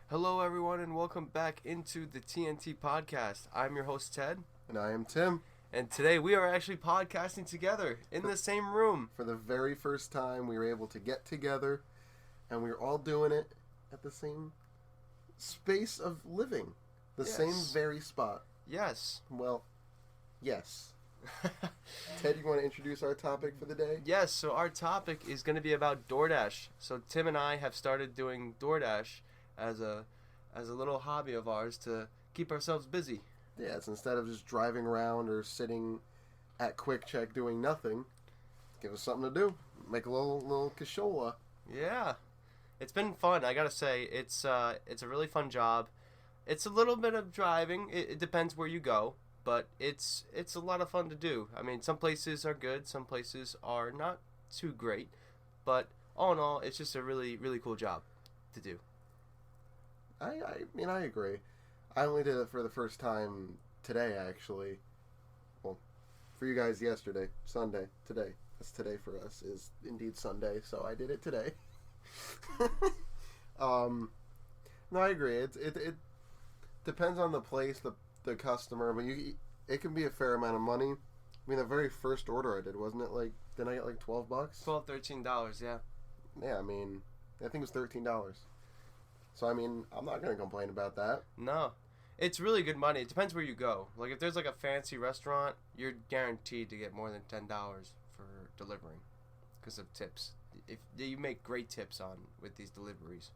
Hello, everyone, and welcome back into the TnT podcast. I'm your host, Ted. And I am Tim. And today we are actually podcasting together in the same room. For the very first time, we were able to get together, and we were all doing it at the same space of living. The same very spot. Yes. Well, yes. Ted, you want to introduce our topic for the day? Yes, so our topic is going to be about DoorDash. So Tim and I have started doing DoorDash as a little hobby of ours to keep ourselves busy. Yeah, it's instead of just driving around or sitting at Quick Check doing nothing, give us something to do. Make a little cashola. Yeah. It's been fun, I gotta say. It's a really fun job. It's a little bit of driving. It depends where you go. But it's a lot of fun to do. I mean, some places are good, some places are not too great. But all in all, it's just a really, really cool job to do. I mean, I agree. I only did it for the first time today, actually. Well, for you guys yesterday, Sunday, today. That's today for us, is indeed Sunday, so I did it today. No, I agree. It depends on the place, the customer, but it can be a fair amount of money. I mean, the very first order I did, wasn't it like, didn't I get like $12? $13, yeah. Yeah, I mean, I think it was $13. So, I mean, I'm not going to complain about that. No. It's really good money. It depends where you go. Like, if there's like a fancy restaurant, you're guaranteed to get more than $10 for delivering because of tips. If you make great tips with these deliveries.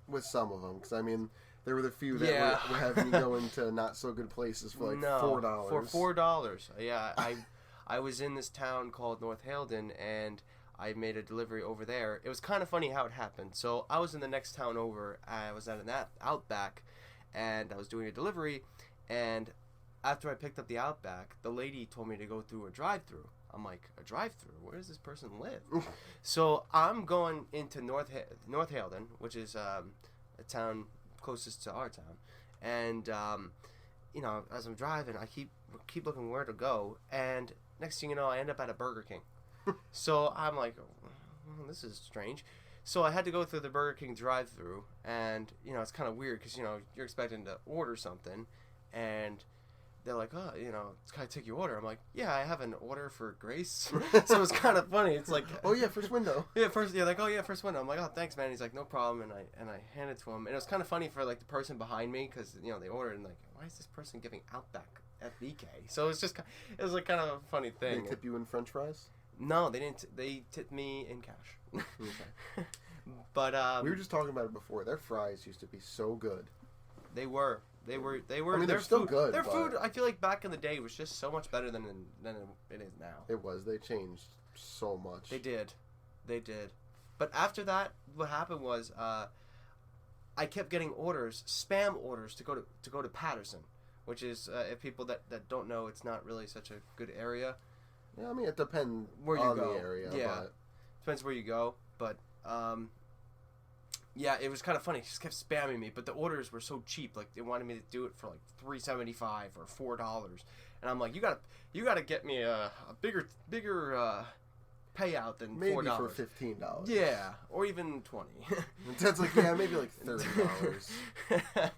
With some of them, because, I mean, there were the few that were having you go into not so good places for like $4. For $4. Yeah, I was in this town called North Haledon, and I made a delivery over there. It was kind of funny how it happened. So I was in the next town over. I was at an Outback, and I was doing a delivery. And after I picked up the Outback, the lady told me to go through a drive-through. I'm like, a drive-through? Where does this person live? So I'm going into North Haledon, which is a town closest to our town, and as I'm driving, I keep looking where to go, and next thing you know, I end up at a Burger King. So I'm like, oh, this is strange. So I had to go through the Burger King drive-through, and it's kind of weird because you're expecting to order something, and they're like, oh, can I take your order? I'm like, yeah, I have an order for Grace. So it's kind of funny. It's like, oh yeah, first window. Yeah, first window. I'm like, oh, thanks, man. He's like, no problem. And I hand it to him. And it was kind of funny for like the person behind me because they ordered and like, why is this person giving Outback FBK? So it was like kind of a funny thing. Did they tip you in French fries? No, they didn't. They tipped me in cash. Okay. But we were just talking about it before. Their fries used to be so good. They were. I mean, they're still good. Their food, I feel like back in the day, was just so much better than it is now. It was. They changed so much. They did. But after that, what happened was I kept getting orders, spam orders, to go to Patterson, which is if people that don't know, it's not really such a good area. Yeah, I mean, it depends where you on go. The area. Yeah, but depends where you go, but. Yeah, it was kind of funny. She just kept spamming me, but the orders were so cheap. Like, they wanted me to do it for like $3.75 or $4, and I'm like, you gotta get me a bigger payout than maybe $4. For $15. Yeah, or even $20. That's like maybe like $30.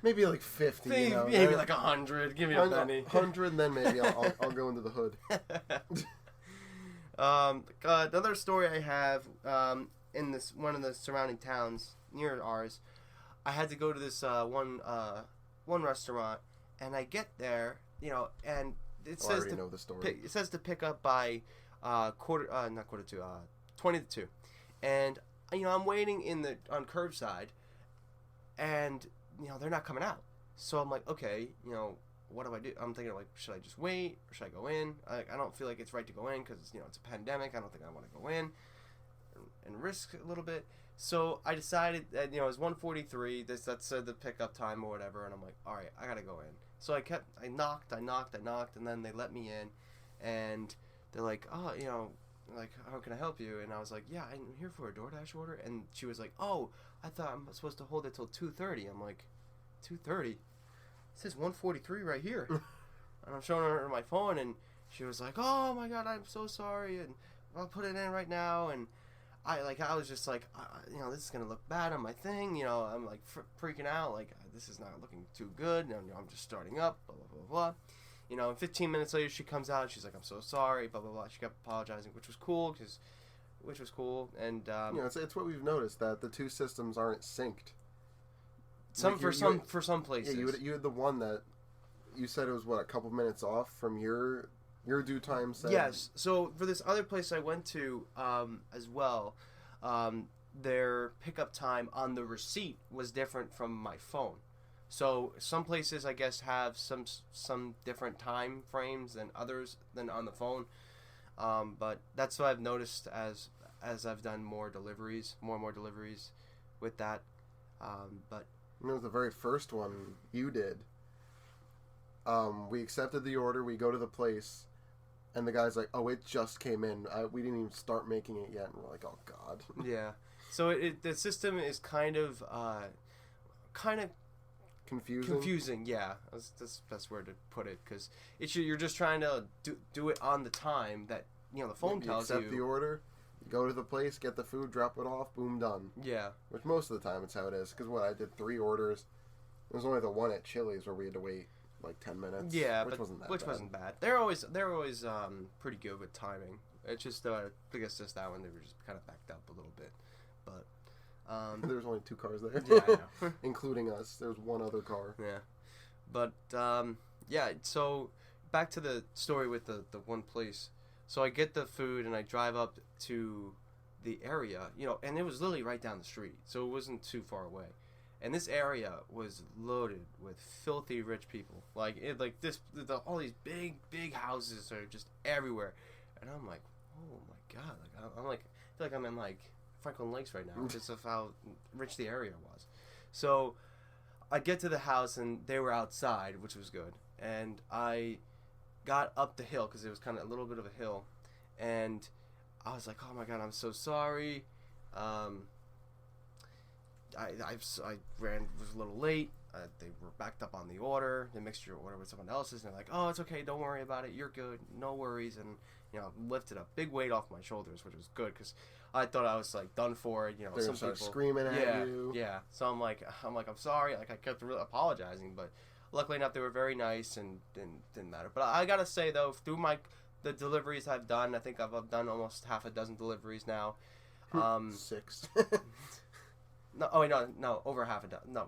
Maybe like $50. Maybe like $100. Give me a penny. $100, then maybe I'll go into the hood. Another story I have. In this one of the surrounding towns near ours, I had to go to this one restaurant, and I get there, and it says I already know the story. It says to pick up by 20 to 2, and I'm waiting on curbside, and they're not coming out, so I'm like, okay, what do I do? I'm thinking like, should I just wait or should I go in? I don't feel like it's right to go in because it's a pandemic. I don't think I want to go in and risk a little bit. So I decided that it was 1:43. That's the pickup time or whatever, and I'm like, all right, I gotta go in. So I knocked, and then they let me in, and they're like, oh, like, how can I help you? And I was like, yeah, I'm here for a DoorDash order. And she was like, oh, I thought I'm supposed to hold it till 2:30. I'm like, 2:30? It says 1:43 right here. And I'm showing her my phone, and she was like, oh my god, I'm so sorry, and I'll put it in right now. And I was just like, this is gonna look bad on my thing. I'm like freaking out. Like, this is not looking too good. I'm just starting up. Blah blah blah blah. And 15 minutes later, she comes out. She's like, I'm so sorry. Blah blah blah. She kept apologizing, which was cool. And it's what we've noticed, that the two systems aren't synced. For some places. Yeah, you had the one that you said it was a couple minutes off from your due time set. Yes. So for this other place I went to as well, their pickup time on the receipt was different from my phone. So some places I guess have some different time frames than others than on the phone. But that's what I've noticed as I've done more and more deliveries with that. But it was the very first one you did. We accepted the order. We go to the place, and the guy's like, "Oh, it just came in. We didn't even start making it yet." And we're like, "Oh God." Yeah. So the system is kind of confusing. Confusing, yeah. That's the best word to put it, because you're just trying to do it on the time that the phone tells you. Accept the order. Go to the place, get the food, drop it off, boom, done. Yeah. Which most of the time it's how it is. Because I did 3 orders. It was only the one at Chili's where we had to wait like 10 minutes. Yeah, which wasn't bad. They're always pretty good with timing. It's just I guess just that one they were just kind of backed up a little bit, but there was only 2 cars there. Yeah, I know. Including us. There was one other car. Yeah, but yeah. So back to the story with the one place. So I get the food and I drive up to the area, and it was literally right down the street, so it wasn't too far away. And this area was loaded with filthy rich people. All these big houses are just everywhere. And I'm like, oh my God! I feel like I'm in like Franklin Lakes right now, just of how rich the area was. So I get to the house and they were outside, which was good. And I got up the hill because it was kind of a little bit of a hill, and I was like, oh my God, I'm so sorry. I was a little late. They were backed up on the order. They mixed your order with someone else's, and they're like, oh, it's okay, don't worry about it, you're good, no worries. And lifted a big weight off my shoulders, which was good because I thought I was like done for. They're some people screaming at you. Yeah. So I'm like, I'm sorry. Like I kept really apologizing, but luckily enough, they were very nice and didn't matter. But I gotta say though, through the deliveries I've done, I think I've done almost half a dozen deliveries now. 6. No, oh wait, no, over half a dozen. No,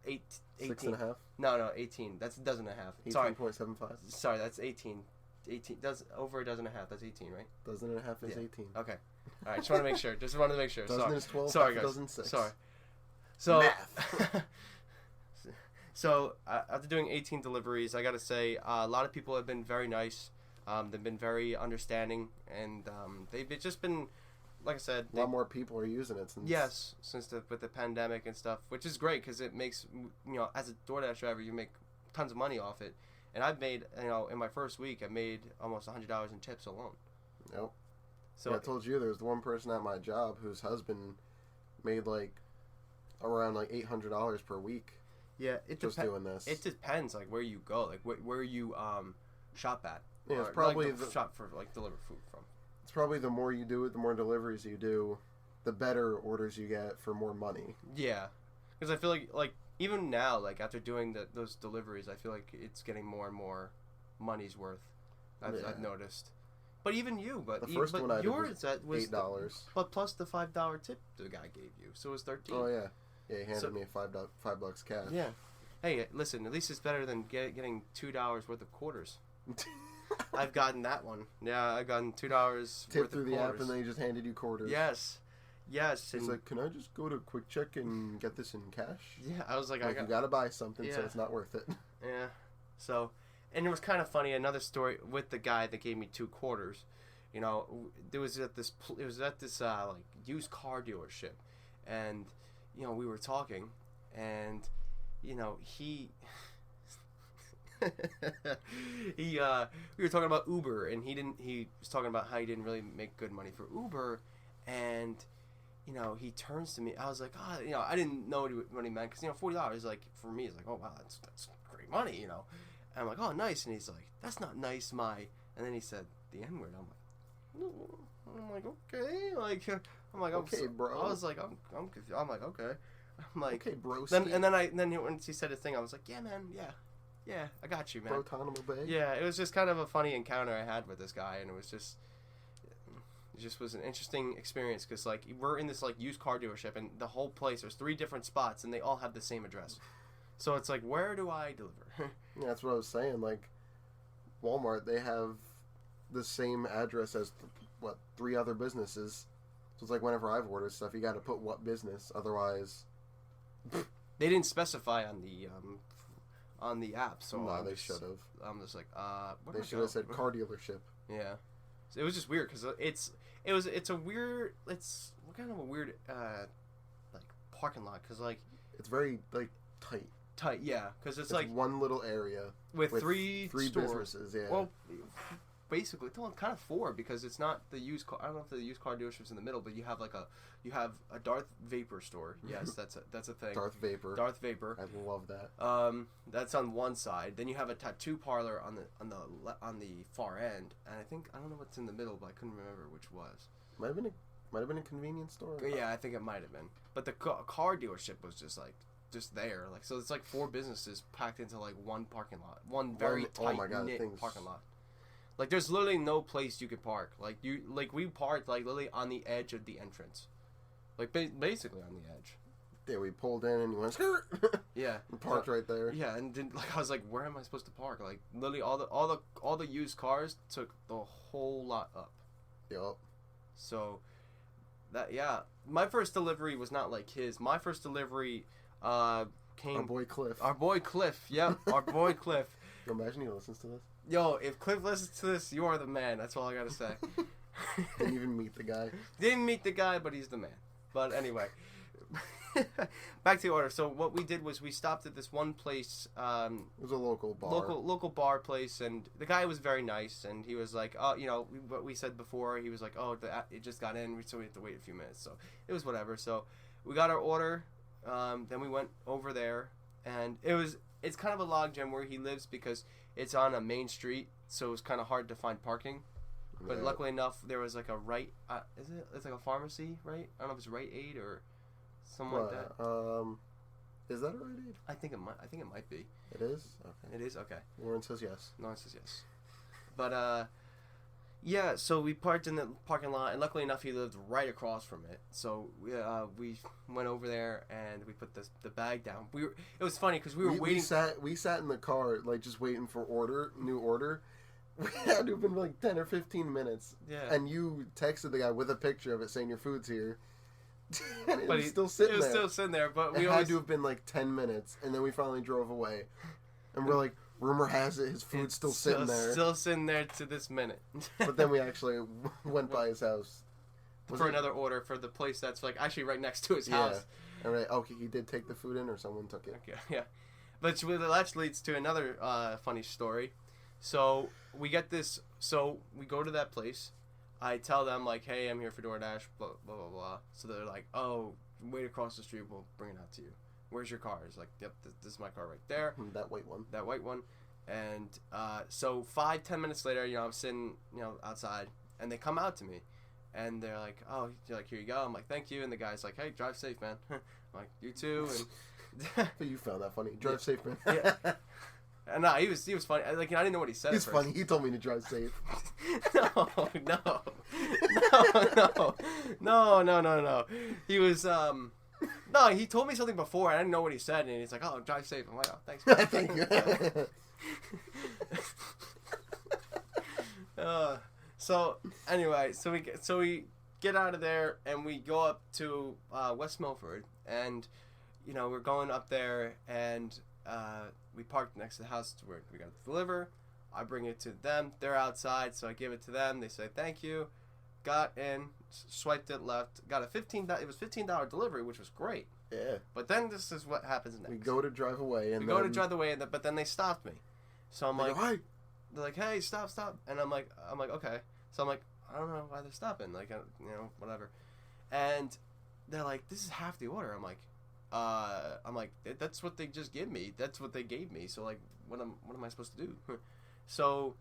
18. 6.5. No, 18. That's a dozen and a half. 18.75. Sorry, that's 18. 18 does over a dozen and a half. That's 18, right? Dozen and a half is 18. Okay. All right. Just wanted to make sure. Dozen is 12. Sorry, guys. Dozen 6. Sorry. So. Math. So after doing 18 deliveries, I gotta say a lot of people have been very nice. They've been very understanding, and they've just been, like I said, a lot more people are using it since with the pandemic and stuff, which is great because it makes as a DoorDash driver you make tons of money off it, and I've made in my first week I made almost $100 in tips alone. Yep. So yeah, I told you there's the one person at my job whose husband made around $800 per week. Yeah, doing this. It depends where you go, where you shop at. Yeah, it's probably shop for deliver food from. It's probably the more you do it, the more deliveries you do, the better orders you get for more money. Yeah, because I feel like even now, after doing those deliveries, I feel like it's getting more and more money's worth. I've noticed. But even you, the first one I did was $8. But plus the $5 tip the guy gave you, so it was $13. Oh yeah, he handed me $5 cash. Yeah. Hey, listen, at least it's better than getting $2 worth of quarters. I've gotten that one. Yeah, I've gotten $2 tip through the app, and then he just handed you quarters. Yes. He's like, can I just go to Quick Check and get this in cash? Yeah, I was like, you gotta buy something, so it's not worth it. Yeah. So, and it was kind of funny. Another story with the guy that gave me 2 quarters. It was at this used car dealership, and we were talking, and he. We were talking about Uber, and he was talking about how he didn't really make good money for Uber, and he turns to me. I was like, I didn't know what he meant, because $40 for me is oh wow, that's great money, and I'm like, oh nice, and he's like, that's not nice, and then he said the N-word. I'm like okay, I'm like, okay, bro. I was like, I'm confused. I'm like, okay. I'm like, okay, bro. Then once he said his thing, I was like, yeah, man, yeah, I got you, man. Brotonimo Bay. Yeah, it was just kind of a funny encounter I had with this guy, and it just was an interesting experience because like we're in this like used car dealership, and the whole place there's 3 different spots, and they all have the same address. So it's like, where do I deliver? Yeah, that's what I was saying. Like Walmart, they have the same address as 3 other businesses. So it's like whenever I've ordered stuff, you got to put what business, otherwise. They didn't specify on the app, so no, they should have. I'm just like, they should have said car dealership. Yeah, so it was just weird because it's kind of a weird like parking lot because like it's very like tight. Yeah, because it's like one little area with three stores. businesses. Yeah. Well, basically, kind of 4 because it's not the used car. I don't know if the used car dealership's in the middle, but you have a Darth Vapor store. Yes, that's a thing. Darth Vapor. I love that. That's on one side. Then you have a tattoo parlor on the far end, and I don't know what's in the middle, but I couldn't remember which was. Might have been a convenience store. Yeah, I think it might have been. But the car dealership was just there. Like, so it's like 4 businesses packed into like one parking lot, one very tight knit parking lot. Like, there's literally no place you could park. Like we parked like literally on the edge of the entrance, like basically on the edge. Yeah, we pulled in and you went skirt. Yeah, and parked right there. Yeah, and then like I was like, where am I supposed to park? Like literally all the used cars took the whole lot up. Yup. So my first delivery was not like his. My first delivery came. Our boy Cliff. Yep, our boy Cliff. Imagine he listens to this. Yo, if Cliff listens to this, you are the man. That's all I gotta say. Didn't even meet the guy. Didn't meet the guy, but he's the man. But anyway, back to the order. So what we did was we stopped at this one place. It was a local bar. Local bar place, and the guy was very nice. And he was like, "Oh, what we said before." He was like, "Oh, it just got in, so we had to wait a few minutes." So it was whatever. So we got our order. Then we went over there, and it's kind of a logjam where he lives because it's on a main street, so it was kind of hard to find parking. But luckily enough, there was like a it's like a pharmacy, right? I don't know if it's Rite Aid or something like that. Is that a Rite Aid? I think it might be. It is? Okay. It is? Okay. Lauren says yes. Lauren says yes. But, yeah, so we parked in the parking lot, and luckily enough, he lived right across from it. So we went over there, and we put the bag down. It was funny, because we were waiting. We sat in the car, like, just waiting for new order. We had to have been, like, 10 or 15 minutes. Yeah. And you texted the guy with a picture of it saying your food's here. And it but was still sitting there. It was still sitting there, but it had to have been, like, 10 minutes, and then we finally drove away. And we're like, rumor has it his food's still sitting there. Still sitting there to this minute. But then we actually went by his house. For another order for the place that's, like, actually right next to his house. All right. Okay, he did take the food in, or someone took it. Okay, yeah. But that leads to another funny story. So we get this. So we go to that place. I tell them like, "Hey, I'm here for DoorDash." Blah blah blah blah. So they're like, "Oh, wait across the street. We'll bring it out to you. Where's your car?" It's like, "Yep, this is my car right there." That white one. And so 5-10 minutes later, I'm sitting, outside, and they come out to me, and they're like, "Oh, you're like, here you go." I'm like, "Thank you." And the guy's like, "Hey, drive safe, man." I'm like, "You too." And but you found that funny. Drive safe, man. Yeah. And no, he was funny. Like, I didn't know what he said. He's funny. He told me to drive safe. No. He was no, he told me something before, and I didn't know what he said, and he's like, "Oh, drive safe." I'm like, "Oh, thanks, man." Thank you. So anyway, so we get out of there, and we go up to West Milford, and we're going up there, and we parked next to the house where we got to deliver. I bring it to them. They're outside, so I give it to them. They say thank you. Got in, swiped it left. Got it was $15 delivery, which was great. Yeah. But then this is what happens next. We go to drive away, but then they stopped me. So I'm like, "Hi." They're like, "Hey, stop!" And I'm like, okay. So I'm like, I don't know why they're stopping. Like, whatever. And they're like, "This is half the order." I'm like, that's what they just give me. That's what they gave me. So like, what am I supposed to do? So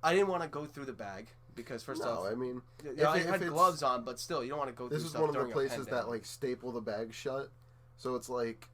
I didn't want to go through the bag because first No, off, I mean, I had gloves on, but still, you don't want to go through this is stuff one of the during a places that pandemic. like staple the bag shut, so it's like,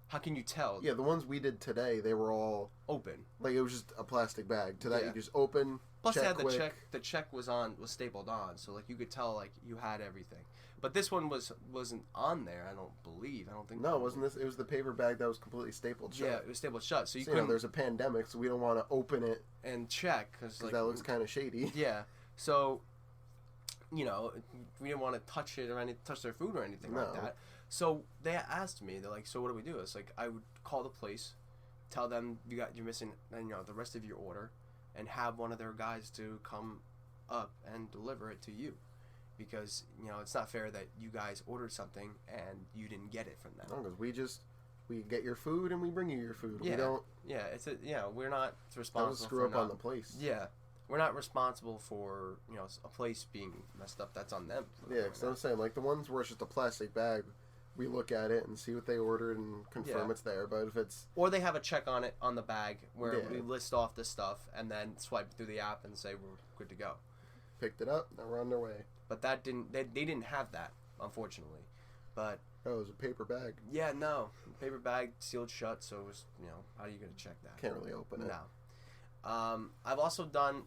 how can you tell? yeah, the ones we did today, they were all Open. like it was just a plastic bag. To that, Yeah. you just open. Plus, check they had quick. the check. The check was stapled on, so like you could tell like you had everything. But this one wasn't on there. I don't believe. I don't think. No, wasn't this? It was the paper bag that was completely stapled shut. Yeah, it was stapled shut, so you So, you know, couldn't there's a pandemic, so we don't want to open it and check because because that looks kind of shady. Yeah, so we didn't want to touch it or touch their food or anything like No. that. So they asked me, they're like, "So what do we do?" It's like I would call the place, tell them you're missing, the rest of your order, and have one of their guys to come up and deliver it to you, because it's not fair that you guys ordered something and you didn't get it from them. No, because we get your food and we bring you your food. Yeah. We don't. Yeah, we're not responsible. That would screw up on the place. Yeah. We're not responsible for a place being messed up. That's on them. Yeah, because I'm saying like the ones where it's just a plastic bag, we look at it and see what they ordered and confirm it's there. But if it's or they have a check on it on the bag where Yeah. we list off the stuff and then swipe through the app and say we're good to go. picked it up, now we're on their way. But that didn't. They didn't have that, unfortunately. But Oh, it was a paper bag. yeah, no paper bag sealed shut. So it was how are you gonna check that? Can't really open it. No. I've also done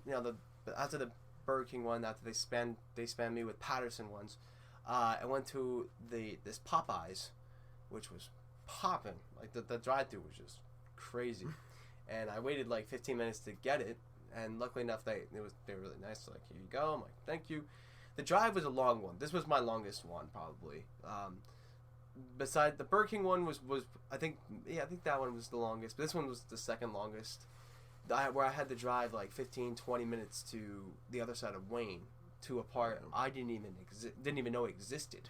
after the Burger King one, after they spammed me with Patterson ones. I went to this Popeyes, which was popping. Like the drive-thru was just crazy, and I waited like 15 minutes to get it. And luckily enough, they were really nice. Like, here you go. I'm like, thank you. The drive was a long one. This was my longest one probably. Beside the Burger King one was I think that one was the longest. But this one was the second longest. Where I had to drive like 15-20 minutes to the other side of Wayne to a part I didn't even know existed.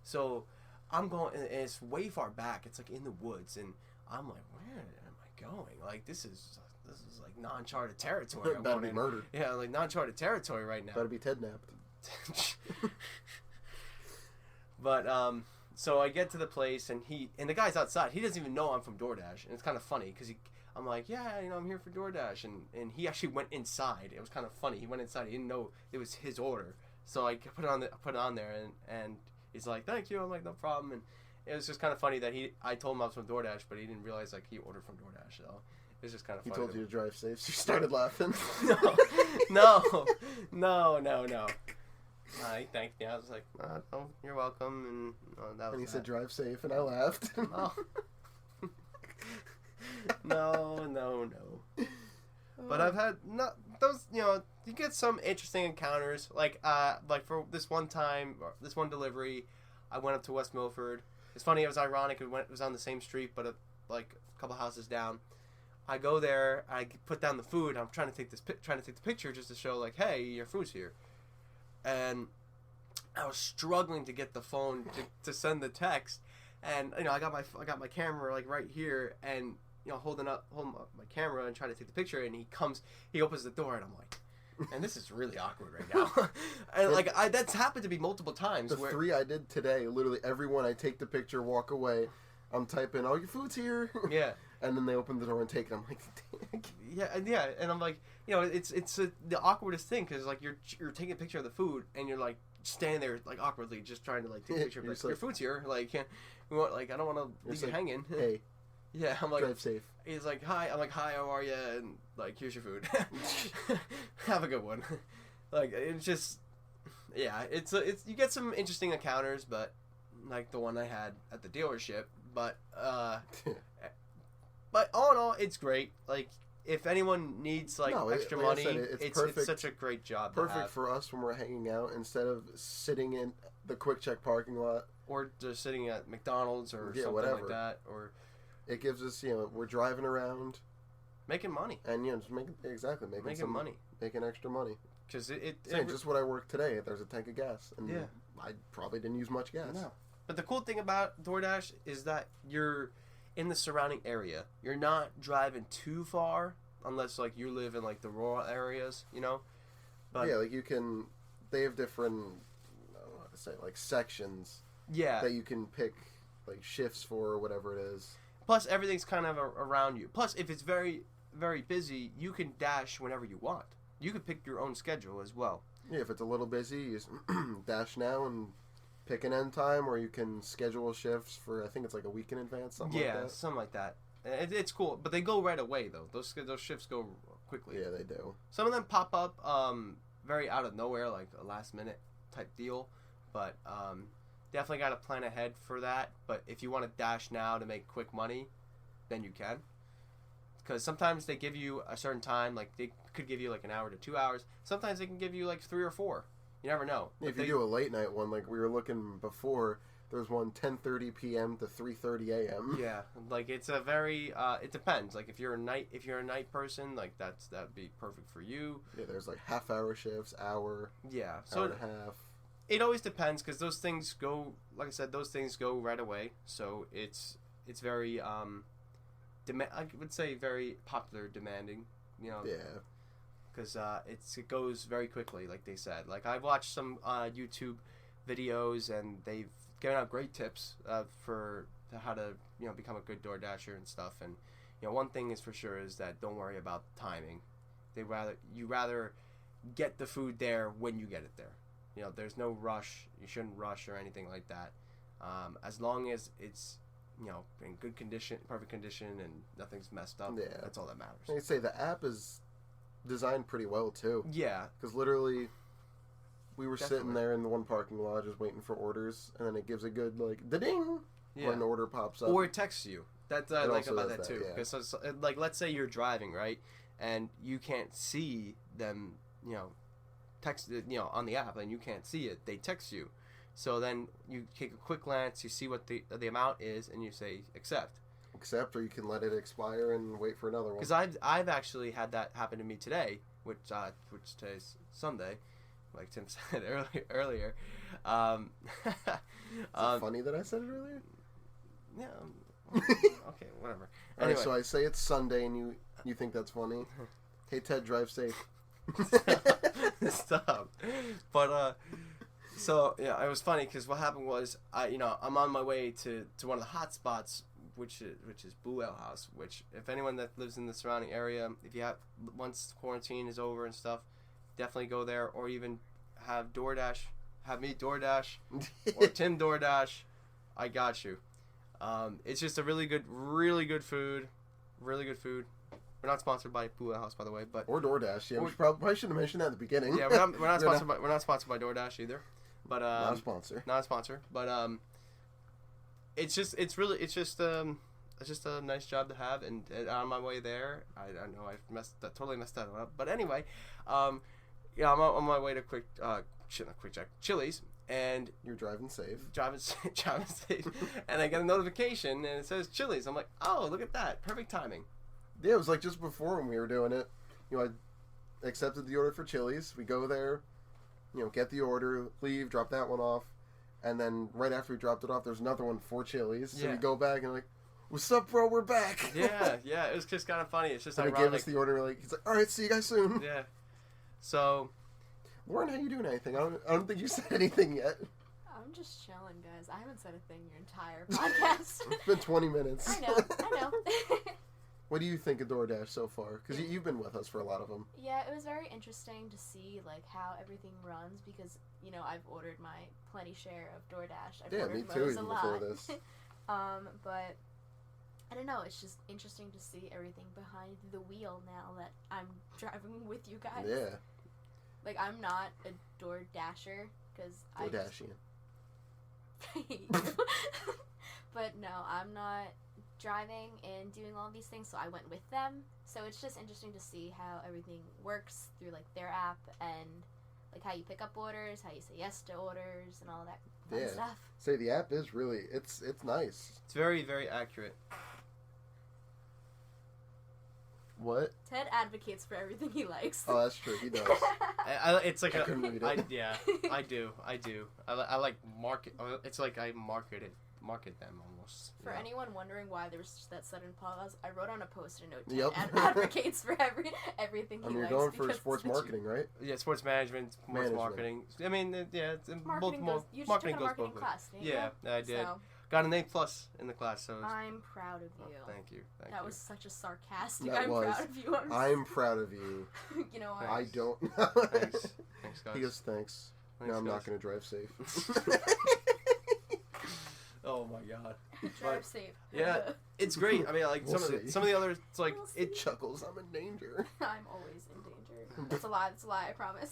So I'm going, and it's way far back. It's like in the woods, and I'm like, where am I going? Like this is like non-charted territory. I'm Better going be in. murdered. Yeah, like non-charted territory right now. Better be kidnapped. But so I get to the place, and the guy's outside. He doesn't even know I'm from DoorDash, and it's kind of funny because I'm like, yeah, I'm here for DoorDash, and he actually went inside. It was kind of funny. He went inside. He didn't know it was his order, so I put it on there, and he's like, thank you. I'm like, no problem. And it was just kind of funny that I told him I was from DoorDash, but he didn't realize like he ordered from DoorDash. So it was just kind of funny. He told you to drive safe, so you started laughing. No. He thanked me. I was like, oh, you're welcome, and that was. And he said, drive safe, and I laughed. Oh. No. But I've had those. You get some interesting encounters. Like for this one time, or this one delivery, I went up to West Milford. It's funny. It was ironic. It was on the same street, but like a couple houses down. I go there. I put down the food. I'm trying to take the picture just to show like, hey, your food's here. And I was struggling to get the phone to send the text. And I got my camera like right here, and holding up my camera and trying to take the picture, and he opens the door, and I'm like, and this is really awkward right now. And like that's happened to me multiple times. The 3 I did today, literally everyone I take the picture, walk away, I'm typing, oh, your food's here. Yeah. And then they open the door and take it. I'm like, yeah, and I'm like, it's the awkwardest thing, because like you're taking a picture of the food, and you're like standing there like awkwardly just trying to like take a picture of like, your food's here, like we want, like I don't want to leave you hanging. Hey. Yeah, I'm like, drive safe. He's like, hi. I'm like, hi, how are you? And like, here's your food. Have a good one. Like, it's just, yeah, it's you get some interesting encounters, but like the one I had at the dealership. But all in all, it's great. Like, if anyone needs like extra money, it's such a great job. Perfect for us when we're hanging out instead of sitting in the Quick Check parking lot, or just sitting at McDonald's or something like that, or. It gives us, we're driving around, making money, and just making money, making extra money. Because just what I worked today. There's a tank of gas, and I probably didn't use much gas. No, but the cool thing about DoorDash is that you're in the surrounding area. You're not driving too far, unless like you live in like the rural areas, But yeah, like they have different, I don't know how to say, like sections. Yeah. That you can pick like shifts for or whatever it is. Plus, everything's kind of around you. Plus, if it's very, very busy, you can dash whenever you want. you could pick your own schedule as well. Yeah, if it's a little busy, you just dash now and pick an end time, or you can schedule shifts for, I think it's like a week in advance, something like that. Something like that. It's cool, but they go right away though. Those shifts go quickly. Yeah, they do. Some of them pop up very out of nowhere, like a last minute type deal, but definitely got to plan ahead for that. But if you want to dash now to make quick money, then you can. Because sometimes they give you a certain time, like they could give you like an hour to 2 hours. Sometimes they can give you like 3 or 4. You never know. Yeah, if you do a late night one, like we were looking before, there's one 10:30 p.m. to 3:30 a.m. Yeah, like it's a very it depends. Like if you're a night person, like that'd be perfect for you. Yeah, there's like half-hour shifts, hour. Yeah, so hour and a half. It always depends because those things go, like I said, those things go right away. So it's very I would say very popular, demanding. You know. Yeah. Because it goes very quickly, like they said. Like I've watched some YouTube videos and they've given out great tips for how to become a good DoorDasher and stuff. And one thing is for sure is that don't worry about timing. You rather get the food there when you get it there. There's no rush. You shouldn't rush or anything like that. As long as it's in good condition, perfect condition, and nothing's messed up. Yeah, that's all that matters. I say the app is designed pretty well too. Yeah, because literally we were sitting there in the one parking lot just waiting for orders, and then it gives a good like ding when an order pops up, or it texts you. That's I like about that too. Yeah. Because like let's say you're driving, right, and you can't see them text on the app, and you can't see it. They text you, so then you take a quick glance, you see what the amount is, and you say accept, or you can let it expire and wait for another one. Because I've actually had that happen to me today, which today's Sunday, like Tim said earlier. Is it funny that I said it earlier? Yeah. Okay, whatever. Anyway. Alright, so I say it's Sunday and you think that's funny. Hey Ted, drive safe. Stop. But so yeah, it was funny because what happened was I'm on my way to one of the hot spots, which is Blue Ale House. Which if anyone that lives in the surrounding area, if you have once quarantine is over and stuff, definitely go there, or even have DoorDash, have me DoorDash, or Tim DoorDash. I got you. It's just a really good food. Really good food. We're not sponsored by Blue Ale House, by the way, but or DoorDash. Yeah, we probably should have mentioned that at the beginning. Yeah, we're not sponsored by DoorDash either. But not a sponsor. Not a sponsor. But it's just a nice job to have, and on my way there, I know I totally messed that up. But anyway, I'm on my way to Chili's. And you're driving safe. Driving safe. And I get a notification, and it says Chili's. I'm like, oh, look at that. Perfect timing. Yeah, it was like just before when we were doing it. I accepted the order for Chili's. We go there, get the order, leave, drop that one off. And then right after we dropped it off, there's another one for Chili's. So we go back and like, what's up, bro? We're back. Yeah. It was just kind of funny. It's just ironic. He gave us the order. He's like, all right, see you guys soon. Yeah. So... Lauren, how you doing anything? I don't think you said anything yet. I'm just chilling, guys. I haven't said a thing your entire podcast. It's been 20 minutes. I know. What do you think of DoorDash so far? Because you've been with us for a lot of them. Yeah, it was very interesting to see how everything runs because I've ordered my plenty share of DoorDash. I've ordered me too. Even a lot. before this. But I don't know. It's just interesting to see everything behind the wheel now that I'm driving with you guys. Yeah. I'm not a DoorDasher because DoorDashian. But no, I'm not driving and doing all these things, so I went with them. So it's just interesting to see how everything works through their app and how you pick up orders, how you say yes to orders, and all that fun stuff. Say the app is really it's nice. It's very, very accurate. What? Ted advocates for everything he likes. Oh, that's true. He does. It's like I couldn't read it. I do. I like market. It's like I market them almost. For anyone wondering why there was that sudden pause, I wrote on a post-it note. Yep. Advocates for everything he likes. You're going for sports marketing, right? Yeah, sports management, sports marketing. I mean, yeah, marketing goes both class, ways. Yeah, I did. So. got an A+ in the class. So I'm proud of you. thank you. That was such a sarcastic. That I'm was. proud of you. I'm proud of you. You know what? I don't. Thanks. Thanks, guys. He goes, thanks. Thanks, No, I'm guys. not going to drive safe. Oh my god. Drive safe. Yeah, it's great. I mean, like We'll some see. of the others, it's like We'll It chuckles. I'm in danger. I'm always in danger. That's a lie. That's a lie. I promise.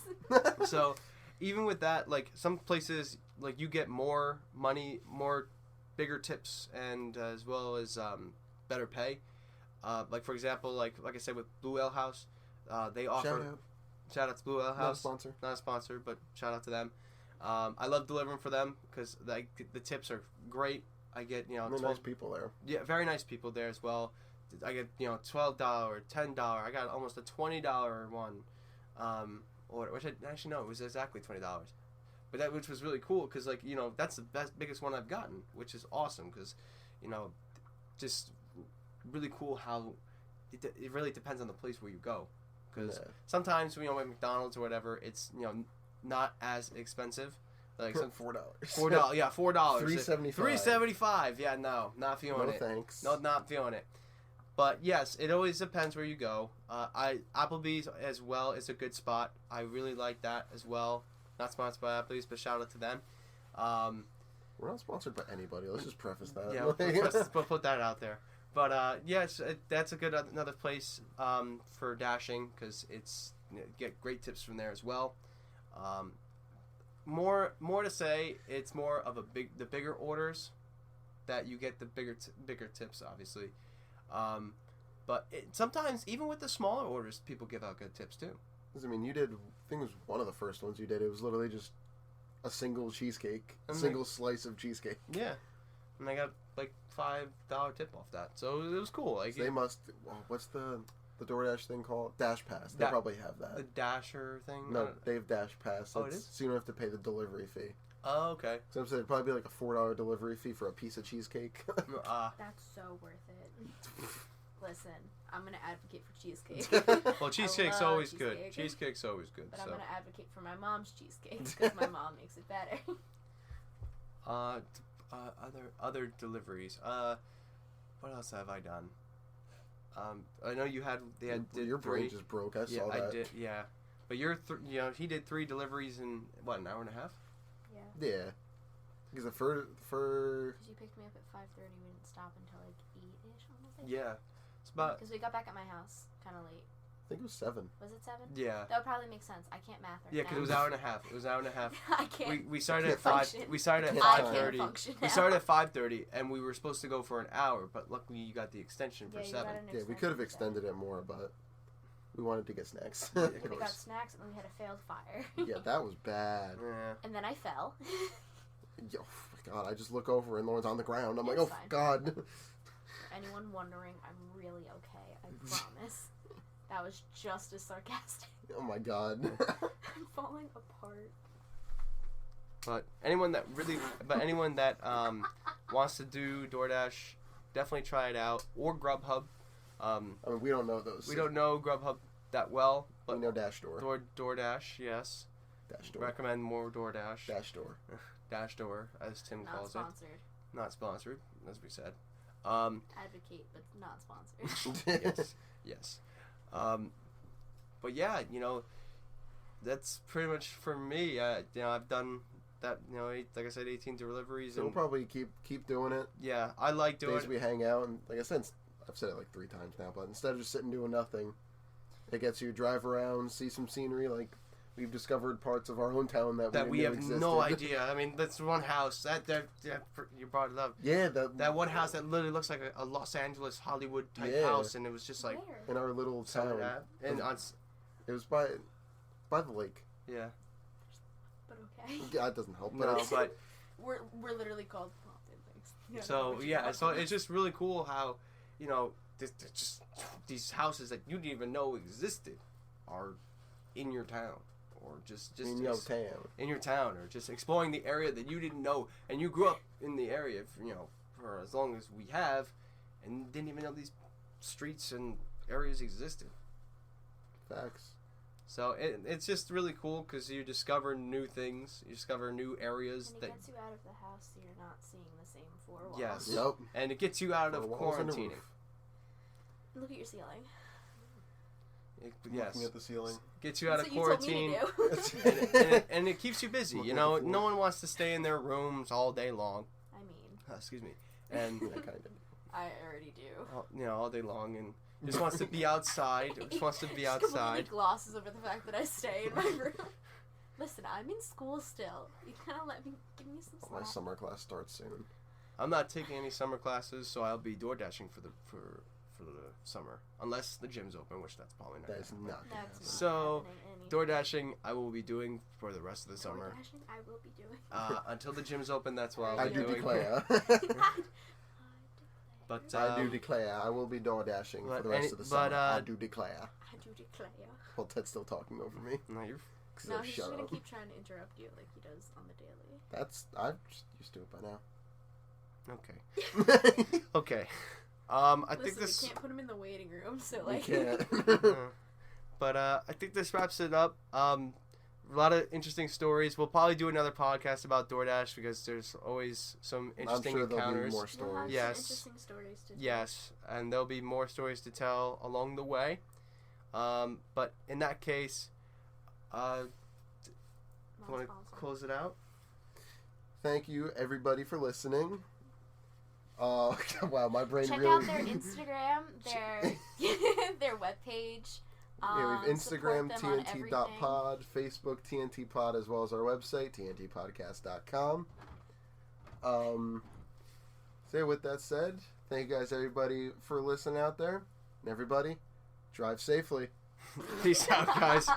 so. Even with that, like some places, like you get more money, more bigger tips, and as well as better pay. Like for example, like I said with Blue Ale House, they offer. Shout out to Blue Ale House. Not a sponsor. Not a sponsor, but shout out to them. I love delivering for them because like the tips are great. I get Nice people there. Yeah, very nice people there as well. I get $12, $10. I got almost a $20 one. Order, which actually no, it was exactly $20, but that which was really cool because like that's the biggest one I've gotten, which is awesome because just really cool how it really depends on the place where you go because sometimes at McDonald's or whatever it's not as expensive like some $4. $4 yeah $4 $3.75 yeah no not feeling No it thanks. no not feeling it. But yes, it always depends where you go. Applebee's as well is a good spot. I really like that as well. Not sponsored by Applebee's, but shout out to them. We're not sponsored by anybody. Let's just preface that. Yeah, we'll put that out there. But yes, that's a good another place for dashing because it's get great tips from there as well. More to say, it's more of the bigger orders that you get the bigger tips, obviously. But sometimes even with the smaller orders, people give out good tips too. I mean, I think it was one of the first ones you did. It was literally just a single cheesecake, a And single slice of cheesecake. Yeah, and I got like $5 tip off that, so it was cool. Like So they must. What's the DoorDash thing called? Dash Pass. They probably have that. the Dasher thing. No, they have Dash Pass. Oh, it is? So you don't have to pay the delivery fee. Oh, okay. So I'm saying it'd probably be like a $4 delivery fee for a piece of cheesecake. That's so worth it. Listen, I'm gonna advocate for cheesecake. Well, cheesecake's love always good. cheesecake. Cheesecake's always good. But so. I'm gonna advocate for my mom's cheesecake because my mom makes it better. Other deliveries. What else have I done? I know you had. Did Your brain 3. just broke. I Yeah, saw that. I did. Yeah, but he did 3 deliveries in what, an hour and a half? Yeah. Yeah. Because the first. Because you picked me up at 5:30, we didn't stop until like 8ish, almost. Like Yeah, it's about. Because we got back at my house kind of late. I think it was 7. Was it 7? Yeah. That would probably make sense. I can't math right Yeah, now. because it was an hour and a half. It was an hour and a half. I can't. We started can't at 5. function. We started at I can't 5:30. function We now. started at 5:30, and we were supposed to go for an hour, but luckily you got the extension for Yeah, you 7. got an Yeah, we extension could have for extended it more, but we wanted to get snacks. Yeah, Yeah, we got snacks and then we had a failed fire. Yeah, that was bad. Yeah. And then I fell. Yo, oh my God, I just look over and Lauren's on the ground. I'm like, It's oh, fine. God. For anyone wondering, I'm really okay. I promise. That was just as sarcastic. Oh, my God. I'm falling apart. But anyone that wants to do DoorDash, definitely try it out, or Grubhub. I mean, we don't know those. We don't know Grubhub that well, but We know Dash Door. DoorDash, yes. Dash Door. Recommend more DoorDash. Dash Door. Dash Door, as Tim Not calls sponsored. it. Not sponsored, as we said. Advocate, but not sponsored. Yes, yes. But yeah, that's pretty much for me. I've done that. Like I said, 18 deliveries. So we'll probably keep doing it. Yeah, I like doing Days it. we hang out, and like I said, I've said it like 3 times now, but instead of just sitting doing nothing, it gets you to drive around, see some scenery. Like we've discovered parts of our own town that We didn't have know no existed. idea. I mean, that's one house that you brought it up. Yeah, That one house that literally looks like a Los Angeles Hollywood type Yeah. house, and it was just like Where? in our little town. and It was by the lake. yeah. But okay. Yeah, it doesn't help. No, but We're literally called Boston things. Yeah, so what you yeah, want. so it's just really cool how just these houses that you didn't even know existed are in your town, or just in your town. in your town, or just exploring the area that you didn't know, and you grew up in the area for as long as we have, and didn't even know these streets and areas existed. Facts. So it's just really cool because you discover new things, you discover new areas And it gets you out of the house so you're not seeing the same four walls. Yes. Yep. And it gets you out of Four walls and a quarantining. roof. Look at your ceiling. Yes. Looking at the ceiling. Gets you out That's of what quarantine. you told me to do. and it keeps you busy. Looking You at know, the floor. no one wants to stay in their rooms all day long. I mean, Excuse me. And Yeah, kind of. I already do. all day long, and just wants to be outside. Just wants to be Just completely outside. glosses over the fact that I stay in my room. Listen, I'm in school still. You kind of give me some My slack. summer class starts soon. I'm not taking any summer classes, so I'll be DoorDashing for the summer, unless the gym's open, which that's probably not. That is gonna not happen. gonna That's happen. not So, happening DoorDashing I will be doing for the rest of the summer. DoorDashing, I will be doing. Until the gym's open, that's what I'll I be do doing. declare. But I do declare. I will be door dashing for but the rest any- of the but, summer. I do declare. I do declare. Well, Ted's still talking over me. No, you're. No, So he's shut just gonna up. keep trying to interrupt you like he does on the daily. I'm just used to it by Okay. now. Okay. I Listen, think this. we can't put him in the waiting room, so We like. can't. But I think this wraps it up. A lot of interesting stories. We'll probably do another podcast about DoorDash because there's always some I'm interesting sure there'll be encounters. more You'll have stories. some Yes. interesting stories to tell. Yes, and there'll be more stories to tell along the way. But in that case, want to Non-sponsored. close it out? Thank you, everybody, for listening. Wow, my brain Check really. out their Instagram, their webpage. Yeah, we have support Instagram, them on everything. TnT.pod, Facebook, TnT Pod, as well as our website, TnTpodcast.com. So with that said, thank you guys, everybody, for listening out there. And everybody, drive safely. Peace out, guys.